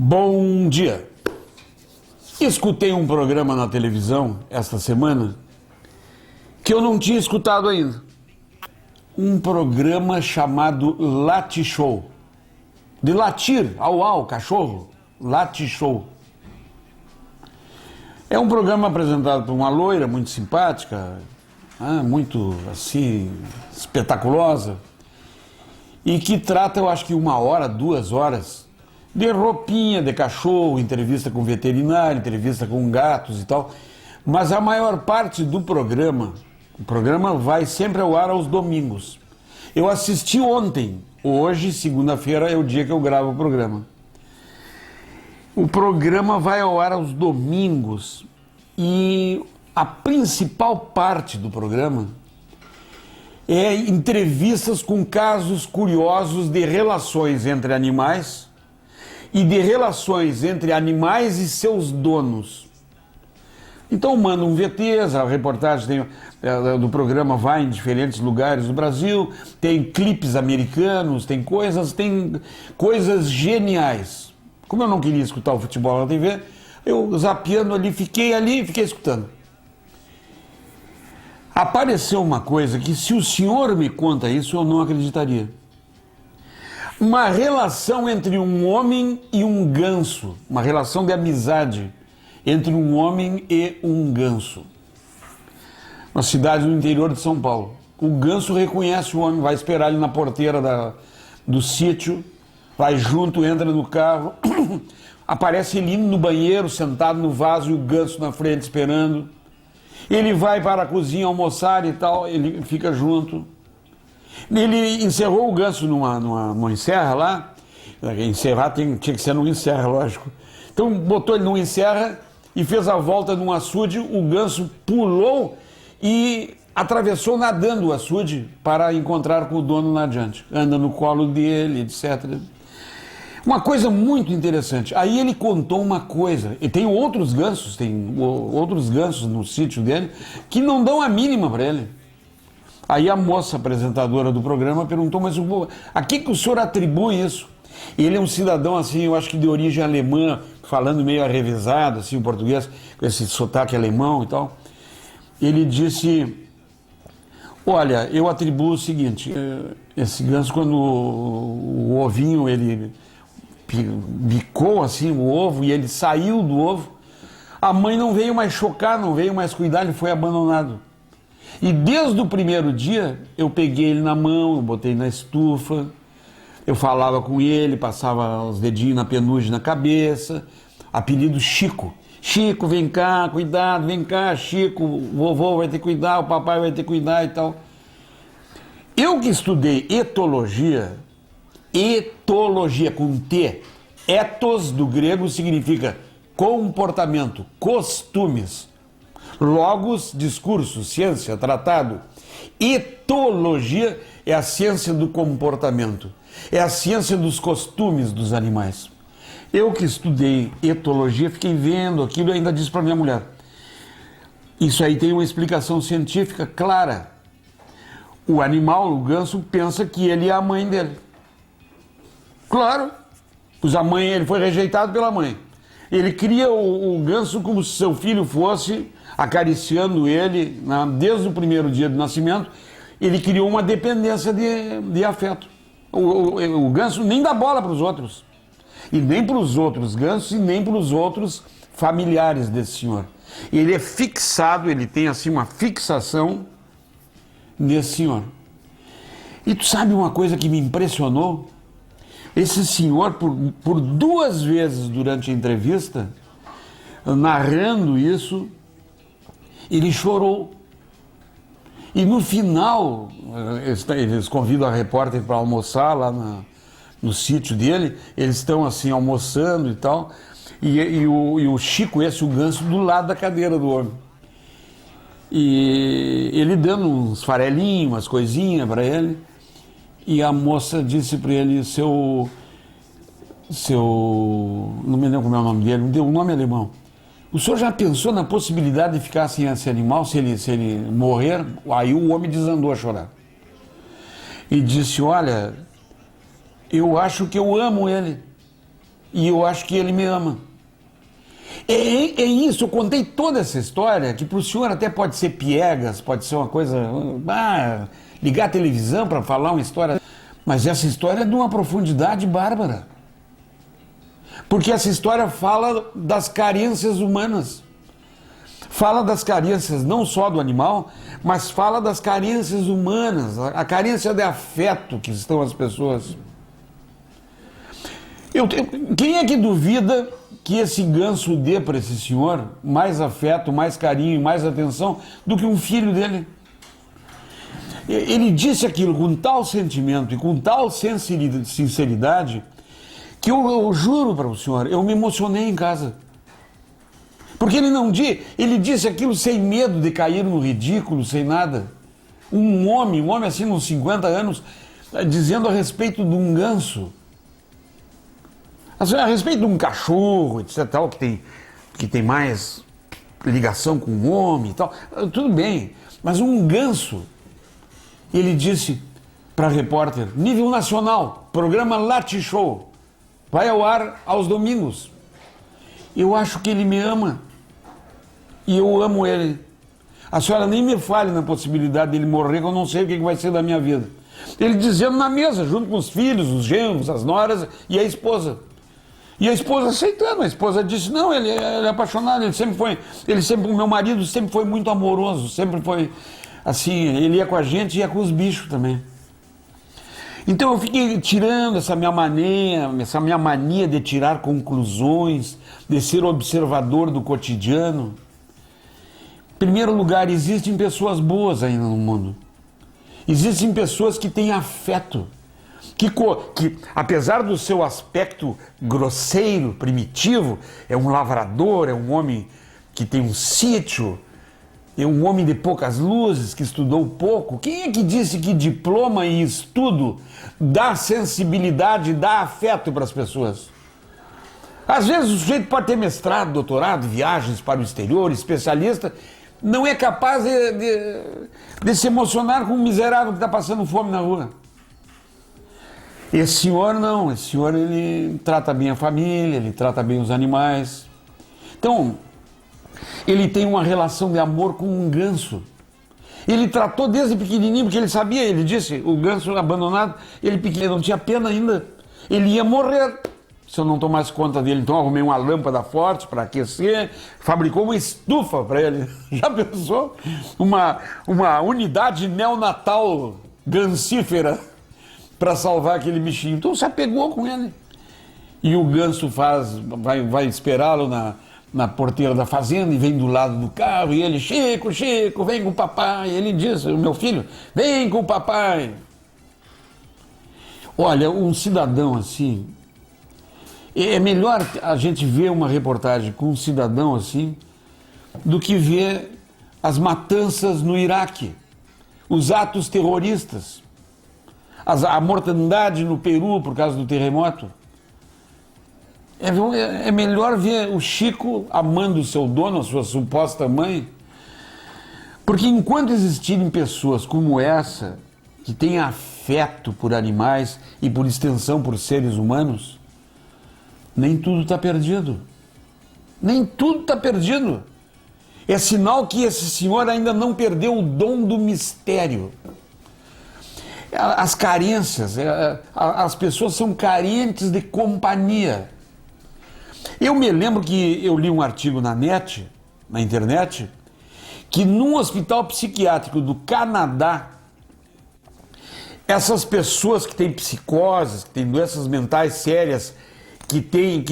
Bom dia. Escutei um programa na televisão esta semana que eu não tinha escutado ainda. Um programa chamado Late Show. De latir, au, cachorro, Late Show. É um programa apresentado por uma loira muito simpática, muito assim, espetaculosa, e que trata, eu acho que 1 hora, 2 horas, de roupinha de cachorro, entrevista com veterinário, entrevista com gatos e tal. Mas a maior parte do programa, o programa vai sempre ao ar aos domingos. Eu assisti ontem, hoje, segunda-feira, é o dia que eu gravo o programa. O programa vai ao ar aos domingos e a principal parte do programa é entrevistas com casos curiosos de relações entre animais e de relações entre animais e seus donos. Então manda um VTs, a reportagem do programa vai em diferentes lugares do Brasil, tem clipes americanos, tem coisas geniais. Como eu não queria escutar o futebol na TV, eu zapeando ali, fiquei escutando. Apareceu uma coisa que, se o senhor me conta isso, eu não acreditaria. Uma relação entre um homem e um ganso, uma relação de amizade entre um homem e um ganso. Uma cidade no interior de São Paulo. O ganso reconhece o homem, vai esperar ele na porteira do sítio, vai junto, entra no carro, aparece ele indo no banheiro, sentado no vaso e o ganso na frente esperando. Ele vai para a cozinha almoçar e tal, ele fica junto. Ele encerrou o ganso numa enserra lá. Encerrar tinha que ser numa enserra, lógico. Então botou ele numa enserra e fez a volta num açude. O ganso pulou e atravessou nadando o açude para encontrar com o dono lá adiante. Anda no colo dele, etc. Uma coisa muito interessante. Aí ele contou uma coisa. E tem outros gansos no sítio dele que não dão a mínima para ele. Aí a moça apresentadora do programa perguntou, mas a que o senhor atribui isso? Ele é um cidadão, assim, eu acho que de origem alemã, falando meio arrevezado, assim, o português, com esse sotaque alemão e tal. Ele disse, olha, eu atribuo o seguinte, esse ganso, quando o ovinho, ele bicou, assim, o ovo, e ele saiu do ovo, a mãe não veio mais chocar, não veio mais cuidar, ele foi abandonado. E desde o primeiro dia, eu peguei ele na mão, eu botei na estufa, eu falava com ele, passava os dedinhos na penugem na cabeça, apelido Chico. Chico, vem cá, cuidado, vem cá, Chico, o vovô vai ter que cuidar, o papai vai ter que cuidar e tal. Eu que estudei etologia com T, ethos do grego significa comportamento, costumes. Logos, discurso, ciência, tratado. Etologia é a ciência do comportamento, é a ciência dos costumes dos animais. Eu que estudei etologia, fiquei vendo aquilo e ainda disse para minha mulher, isso aí tem uma explicação científica clara. O animal, o ganso, pensa que ele é a mãe dele. Claro, pois ele foi rejeitado pela mãe. Ele cria o ganso como se seu filho fosse, acariciando ele, desde o primeiro dia do nascimento, ele criou uma dependência de afeto. O ganso nem dá bola para os outros, e nem para os outros gansos, e nem para os outros familiares desse senhor. Ele é fixado, ele tem assim uma fixação nesse senhor. E tu sabe uma coisa que me impressionou? Esse senhor, por 2 vezes durante a entrevista, narrando isso, ele chorou. E no final, eles convidam a repórter para almoçar lá no sítio dele, eles estão assim almoçando e tal, e o Chico, o ganso, do lado da cadeira do homem. E ele dando uns farelinhos, umas coisinhas para ele. E a moça disse para ele, não me lembro como é o nome dele, me deu um nome alemão. O senhor já pensou na possibilidade de ficar sem esse animal, se ele morrer? Aí o homem desandou a chorar. E disse, olha, eu acho que eu amo ele. e eu acho que ele me ama. É isso, eu contei toda essa história, que para o senhor até pode ser piegas, pode ser uma coisa... ligar a televisão para falar uma história... Mas essa história é de uma profundidade bárbara. Porque essa história fala das carências humanas. Fala das carências não só do animal, mas fala das carências humanas, a carência de afeto que estão as pessoas. Quem é que duvida que esse ganso dê para esse senhor mais afeto, mais carinho, mais atenção do que um filho dele? Ele disse aquilo com tal sentimento e com tal sinceridade que eu juro para o senhor, eu me emocionei em casa. Porque ele disse aquilo sem medo de cair no ridículo, sem nada. Um homem assim, uns 50 anos, dizendo a respeito de um ganso. A respeito de um cachorro, etc. Tal, que tem mais ligação com o homem e tal. Tudo bem, mas um ganso, ele disse para a repórter, nível nacional, programa Latte Show, vai ao ar aos domingos. Eu acho que ele me ama. E eu amo ele. A senhora nem me fale na possibilidade dele morrer, que eu não sei o que vai ser da minha vida. Ele dizendo na mesa, junto com os filhos, os genros, as noras e a esposa. E a esposa aceitando. A esposa disse, não, ele é apaixonado, o meu marido sempre foi muito amoroso, sempre foi assim, ele ia com a gente e ia com os bichos também. Então eu fiquei tirando essa minha mania de tirar conclusões, de ser observador do cotidiano. Em primeiro lugar, existem pessoas boas ainda no mundo. Existem pessoas que têm afeto, que apesar do seu aspecto grosseiro, primitivo, é um lavrador, é um homem que tem um sítio, é um homem de poucas luzes, que estudou pouco. Quem é que disse que diploma e estudo dá sensibilidade, dá afeto para as pessoas? Às vezes o sujeito pode ter mestrado, doutorado, viagens para o exterior, especialista, não é capaz de se emocionar com um miserável que está passando fome na rua. Esse senhor não, esse senhor ele trata bem a família, ele trata bem os animais. Então, ele tem uma relação de amor com um ganso. Ele tratou desde pequenininho, porque ele sabia, ele disse, o ganso abandonado, ele pequeno, não tinha pena ainda, ele ia morrer se eu não tomasse conta dele. Então arrumei uma lâmpada forte para aquecer, fabricou uma estufa para ele. Já pensou? Uma unidade neonatal gansífera para salvar aquele bichinho. Então se apegou com ele. E o ganso vai esperá-lo na porteira da fazenda e vem do lado do carro e ele, Chico, vem com o papai. E ele diz, o meu filho, vem com o papai. Olha, um cidadão assim, é melhor a gente ver uma reportagem com um cidadão assim do que ver as matanças no Iraque, os atos terroristas, a mortandade no Peru por causa do terremoto. É melhor ver o Chico amando o seu dono, a sua suposta mãe, porque enquanto existirem pessoas como essa, que têm afeto por animais e por extensão por seres humanos, nem tudo está perdido. Nem tudo está perdido. É sinal que esse senhor ainda não perdeu o dom do mistério. As carências, as pessoas são carentes de companhia. Eu me lembro que eu li um artigo na internet, que num hospital psiquiátrico do Canadá, essas pessoas que têm psicoses, que têm doenças mentais sérias, que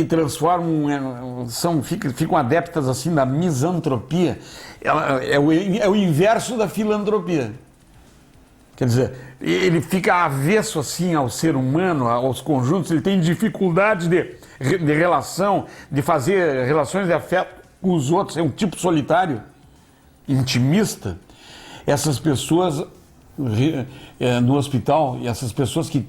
transformam, ficam adeptas assim da misantropia, é o inverso da filantropia. Quer dizer, ele fica avesso assim ao ser humano, aos conjuntos, ele tem dificuldade de relação, de fazer relações de afeto com os outros, é um tipo solitário, intimista. Essas pessoas no hospital, essas pessoas que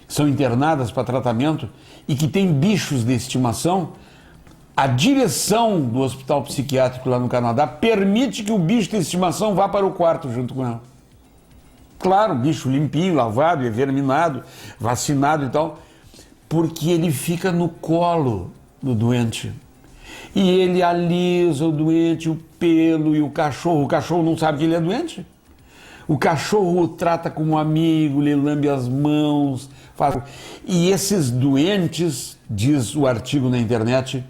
são internadas para tratamento e que têm bichos de estimação, a direção do hospital psiquiátrico lá no Canadá permite que o bicho de estimação vá para o quarto junto com ela. Claro, bicho limpinho, lavado, everminado, vacinado e tal. Porque ele fica no colo do doente. E ele alisa o doente, o pelo e o cachorro não sabe que ele é doente. O cachorro o trata como um amigo, lhe lambe as mãos. E esses doentes, diz o artigo na internet,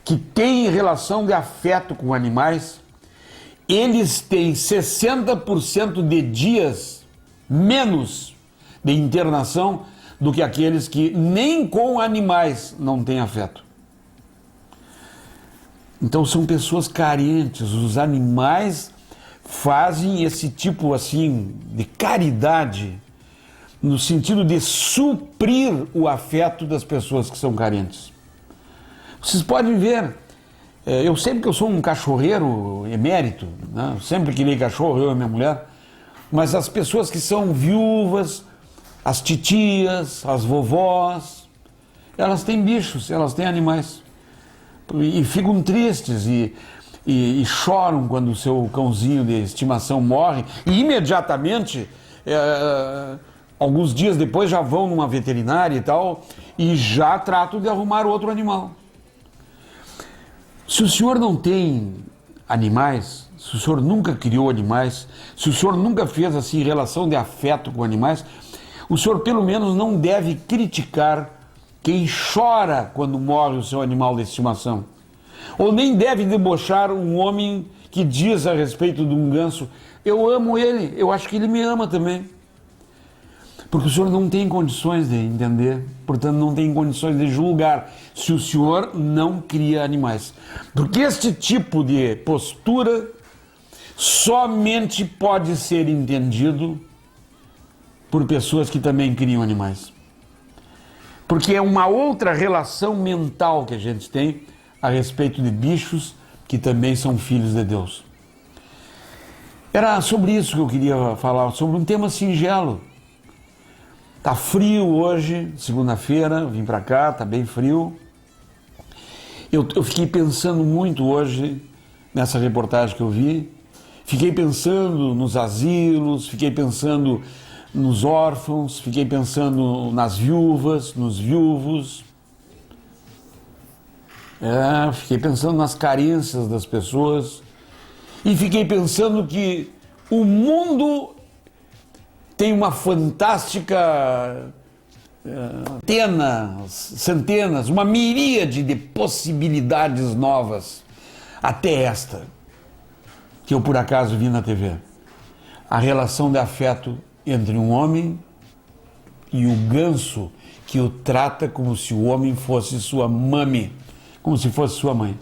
que têm relação de afeto com animais, eles têm 60% de dias menos de internação do que aqueles que nem com animais não têm afeto. Então são pessoas carentes. Os animais fazem esse tipo assim de caridade no sentido de suprir o afeto das pessoas que são carentes. Vocês podem ver, eu sempre que eu sou um cachorreiro emérito, né? Sempre criei cachorro, eu e minha mulher, mas as pessoas que são viúvas, as titias, as vovós, elas têm bichos, elas têm animais. E ficam tristes e choram quando o seu cãozinho de estimação morre. E imediatamente, alguns dias depois, já vão numa veterinária e tal, e já tratam de arrumar outro animal. Se o senhor não tem animais, se o senhor nunca criou animais, se o senhor nunca fez assim relação de afeto com animais, o senhor pelo menos não deve criticar quem chora quando morre o seu animal de estimação. Ou nem deve debochar um homem que diz a respeito de um ganso: eu amo ele, eu acho que ele me ama também. Porque o senhor não tem condições de entender, portanto não tem condições de julgar se o senhor não cria animais. Porque este tipo de postura somente pode ser entendido por pessoas que também criam animais. Porque é uma outra relação mental que a gente tem a respeito de bichos que também são filhos de Deus. Era sobre isso que eu queria falar, sobre um tema singelo. Tá frio hoje, segunda-feira, vim para cá, tá bem frio. Eu fiquei pensando muito hoje nessa reportagem que eu vi. Fiquei pensando nos asilos, fiquei pensando nos órfãos, fiquei pensando nas viúvas, nos viúvos. Fiquei pensando nas carências das pessoas. E fiquei pensando que o mundo tem uma fantástica centenas, uma miríade de possibilidades novas, até esta, que eu por acaso vi na TV. A relação de afeto entre um homem e o ganso que o trata como se o homem fosse sua mami, como se fosse sua mãe.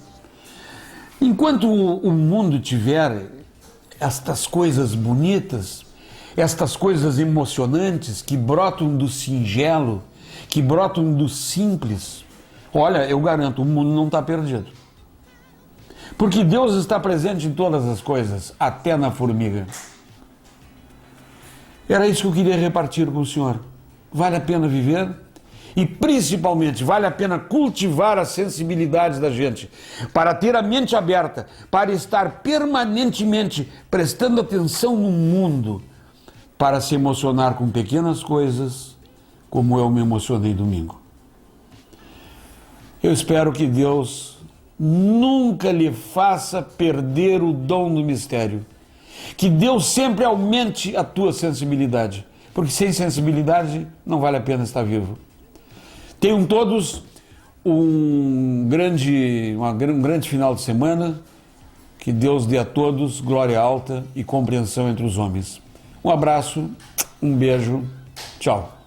Enquanto o mundo tiver estas coisas bonitas, estas coisas emocionantes que brotam do singelo, que brotam do simples, olha, eu garanto, o mundo não está perdido. Porque Deus está presente em todas as coisas, até na formiga. Era isso que eu queria repartir com o senhor. Vale a pena viver? E principalmente, vale a pena cultivar a sensibilidade da gente, para ter a mente aberta, para estar permanentemente prestando atenção no mundo, para se emocionar com pequenas coisas, como eu me emocionei domingo. Eu espero que Deus nunca lhe faça perder o dom do mistério. Que Deus sempre aumente a tua sensibilidade, porque sem sensibilidade não vale a pena estar vivo. Tenham todos um grande final de semana. Que Deus dê a todos glória alta e compreensão entre os homens. Um abraço, um beijo, tchau.